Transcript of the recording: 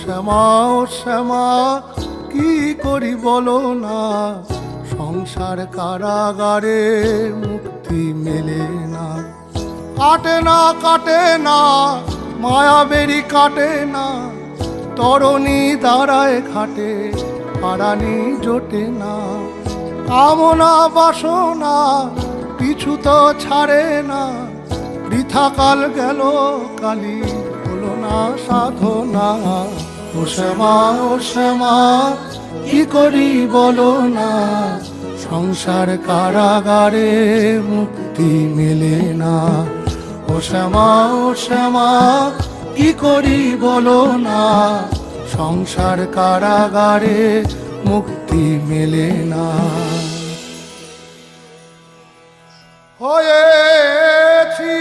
শ্যামা ও শ্যামা কি করি বলো না, সংসার কারাগারে মুক্তি মেলে না। কাটে না কাটে না মায়া বেরি কাটে না, তরণী দাঁড়ায় ঘাটে পারানি জোটে না। কামনা বাসনা পিছু তো ছাড়ে না, বৃথা কাল গেল কালি হলো না সাধনা। ও শ্যামা ও শ্যামা কি করি বলো না, সংসার কারাগারে মুক্তি মেলে না। ও শ্যামা ও শ্যামা কি করি বলো না, সংসার কারাগারে মুক্তি মেলে না। হয়েছি